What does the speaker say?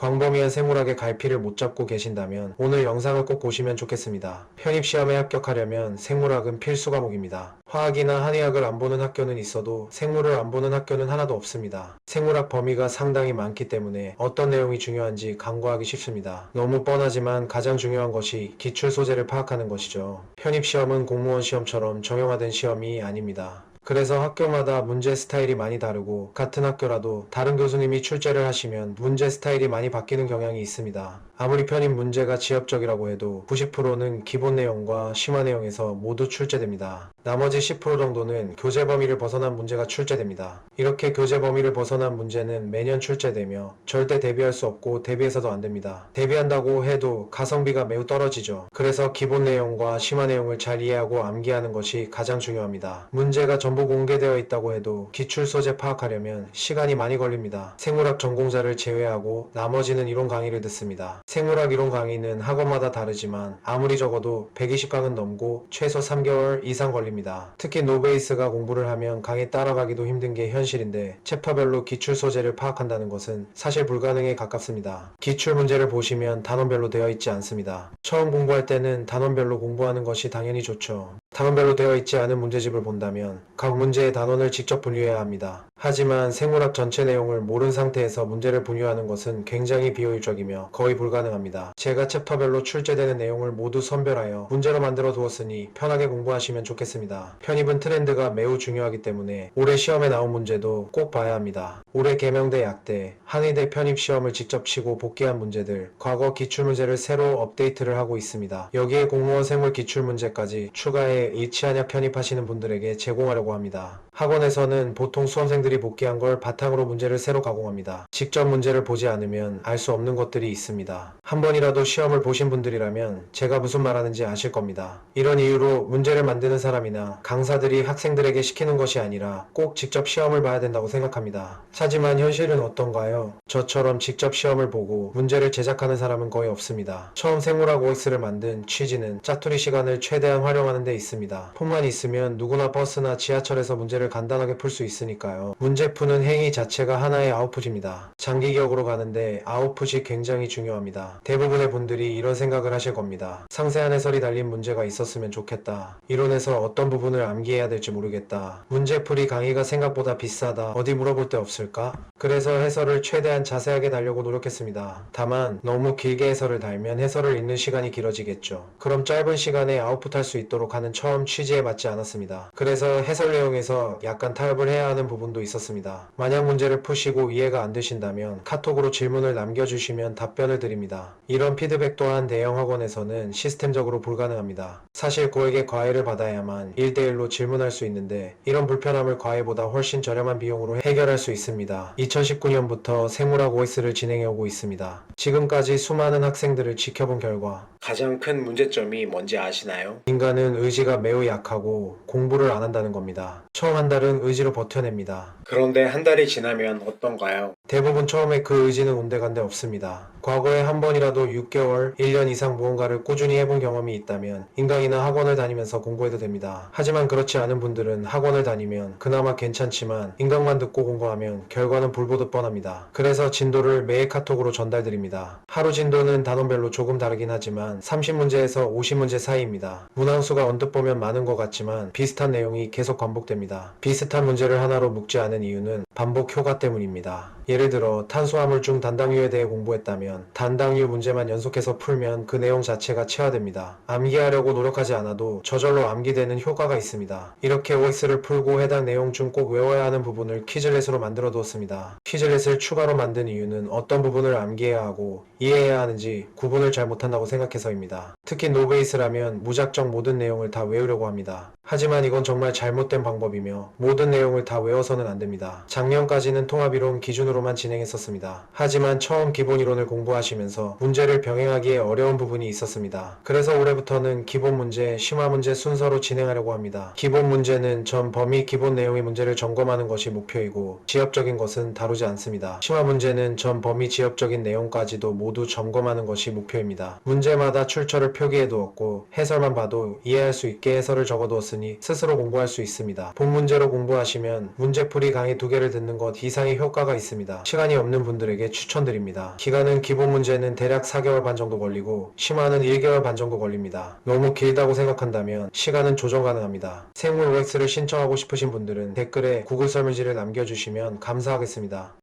광범위한 생물학의 갈피를 못 잡고 계신다면 오늘 영상을 꼭 보시면 좋겠습니다. 편입시험에 합격하려면 생물학은 필수 과목입니다. 화학이나 한의학을 안 보는 학교는 있어도 생물을 안 보는 학교는 하나도 없습니다. 생물학 범위가 상당히 많기 때문에 어떤 내용이 중요한지 간과하기 쉽습니다. 너무 뻔하지만 가장 중요한 것이 기출 소재를 파악하는 것이죠. 편입시험은 공무원 시험처럼 정형화된 시험이 아닙니다. 그래서 학교마다 문제 스타일이 많이 다르고 같은 학교라도 다른 교수님이 출제를 하시면 문제 스타일이 많이 바뀌는 경향이 있습니다. 아무리 편입 문제가 지엽적이라고 해도 90%는 기본 내용과 심화 내용에서 모두 출제됩니다. 나머지 10% 정도는 교재 범위를 벗어난 문제가 출제됩니다. 이렇게 교재 범위를 벗어난 문제는 매년 출제되며 절대 대비할 수 없고 대비해서도 안 됩니다. 대비한다고 해도 가성비가 매우 떨어지죠. 그래서 기본 내용과 심화 내용을 잘 이해하고 암기하는 것이 가장 중요합니다. 문제가 전부 공개되어 있다고 해도 기출 소재 파악하려면 시간이 많이 걸립니다. 생물학 전공자를 제외하고 나머지는 이론 강의를 듣습니다. 생물학 이론 강의는 학원마다 다르지만 아무리 적어도 120강은 넘고 최소 3개월 이상 걸립니다. 특히 노베이스가 공부를 하면 강의 따라가기도 힘든 게 현실인데 챕터별로 기출 소재를 파악한다는 것은 사실 불가능에 가깝습니다. 기출 문제를 보시면 단원별로 되어 있지 않습니다. 처음 공부할 때는 단원별로 공부하는 것이 당연히 좋죠. 단원별로 되어 있지 않은 문제집을 본다면 각 문제의 단원을 직접 분류해야 합니다. 하지만 생물학 전체 내용을 모른 상태에서 문제를 분류하는 것은 굉장히 비효율적이며 거의 불가능합니다. 제가 챕터별로 출제되는 내용을 모두 선별하여 문제로 만들어 두었으니 편하게 공부하시면 좋겠습니다. 편입은 트렌드가 매우 중요하기 때문에 올해 시험에 나온 문제도 꼭 봐야 합니다. 올해 개명대 약대, 한의대 편입 시험을 직접 치고 복귀한 문제들, 과거 기출문제를 새로 업데이트를 하고 있습니다. 여기에 공무원 생물 기출문제까지 추가해 일치한약 편입하시는 분들에게 제공하려고 합니다. 학원에서는 보통 수험생들이 복귀한 걸 바탕으로 문제를 새로 가공합니다. 직접 문제를 보지 않으면 알 수 없는 것들이 있습니다. 한 번이라도 시험을 보신 분들이라면 제가 무슨 말하는지 아실 겁니다. 이런 이유로 문제를 만드는 사람이나 강사들이 학생들에게 시키는 것이 아니라 꼭 직접 시험을 봐야 된다고 생각합니다. 하지만 현실은 어떤가요? 저처럼 직접 시험을 보고 문제를 제작하는 사람은 거의 없습니다. 처음 생물학 OX를 만든 취지는 짜투리 시간을 최대한 활용하는 데 있습니다. 폰만 있으면 누구나 버스나 지하철에서 문제를 간단하게 풀 수 있으니까요. 문제 푸는 행위 자체가 하나의 아웃풋입니다. 장기 기억으로 가는데 아웃풋이 굉장히 중요합니다. 대부분의 분들이 이런 생각을 하실 겁니다. 상세한 해설이 달린 문제가 있었으면 좋겠다. 이론에서 어떤 부분을 암기해야 될지 모르겠다. 문제풀이 강의가 생각보다 비싸다. 어디 물어볼 데 없을까? 그래서 해설을 최대한 자세하게 달려고 노력했습니다. 다만 너무 길게 해설을 달면 해설을 읽는 시간이 길어지겠죠. 그럼 짧은 시간에 아웃풋할 수 있도록 하는 처음 취지에 맞지 않았습니다. 그래서 해설 내용에서 약간 타협을 해야 하는 부분도 있었습니다. 만약 문제를 푸시고 이해가 안 되신다면 카톡으로 질문을 남겨주시면 답변을 드립니다. 이런 피드백 또한 대형 학원에서는 시스템적으로 불가능합니다. 사실 고액의 과외를 받아야만 1대1로 질문할 수 있는데 이런 불편함을 과외보다 훨씬 저렴한 비용으로 해결할 수 있습니다. 2019년부터 생물학 OS를 진행해오고 있습니다. 지금까지 수많은 학생들을 지켜본 결과 가장 큰 문제점이 뭔지 아시나요? 인간은 의지가 매우 약하고 공부를 안 한다는 겁니다. 처음 한 달은 의지로 버텨냅니다. 그런데 한 달이 지나면 어떤가요? 대부분 처음에 그 의지는 온데간데 없습니다. 과거에 한 번이라도 6개월, 1년 이상 무언가를 꾸준히 해본 경험이 있다면 인강이나 학원을 다니면서 공부해도 됩니다. 하지만 그렇지 않은 분들은 학원을 다니면 그나마 괜찮지만 인강만 듣고 공부하면 결과는 불보듯 뻔합니다. 그래서 진도를 매일 카톡으로 전달드립니다. 하루 진도는 단원별로 조금 다르긴 하지만 30문제에서 50문제 사이입니다. 문항수가 언뜻 보면 많은 것 같지만 비슷한 내용이 계속 반복됩니다. 비슷한 문제를 하나로 묶지 않은 이유는 반복 효과 때문입니다. 예를 들어 탄수화물 중 단당류에 대해 공부했다면 단당류 문제만 연속해서 풀면 그 내용 자체가 체화됩니다. 암기하려고 노력하지 않아도 저절로 암기되는 효과가 있습니다. 이렇게 OX를 풀고 해당 내용 중 꼭 외워야 하는 부분을 퀴즐렛으로 만들어 두었습니다. 퀴즐렛을 추가로 만든 이유는 어떤 부분을 암기해야 하고 이해해야 하는지 구분을 잘 못한다고 생각해서입니다. 특히 노베이스라면 무작정 모든 내용을 다 외우려고 합니다. 하지만 이건 정말 잘못된 방법이며 모든 내용을 다 외워서는 안 됩니다. 작년까지는 통합이론 기준으로만 진행했었습니다. 하지만 처음 기본이론을 공부하시면서 문제를 병행하기에 어려운 부분이 있었습니다. 그래서 올해부터는 기본 문제, 심화 문제 순서로 진행하려고 합니다. 기본 문제는 전 범위 기본 내용의 문제를 점검하는 것이 목표이고 지엽적인 것은 다루지 않습니다. 심화 문제는 전 범위 지엽적인 내용까지도 모두 점검하는 것이 목표입니다. 문제마다 출처를 표기해 두었고 해설만 봐도 이해할 수 있게 해설을 적어 두었으니 스스로 공부할 수 있습니다. 본 문제로 공부하시면 문제풀이 강의 2개를 듣는 것 이상의 효과가 있습니다. 있습니다. 시간이 없는 분들에게 추천드립니다. 기간은 기본 문제는 대략 4개월 반 정도 걸리고 심화는 1개월 반 정도 걸립니다. 너무 길다고 생각한다면 시간은 조정 가능합니다. 생물 OX를 신청하고 싶으신 분들은 댓글에 구글 설문지를 남겨주시면 감사하겠습니다.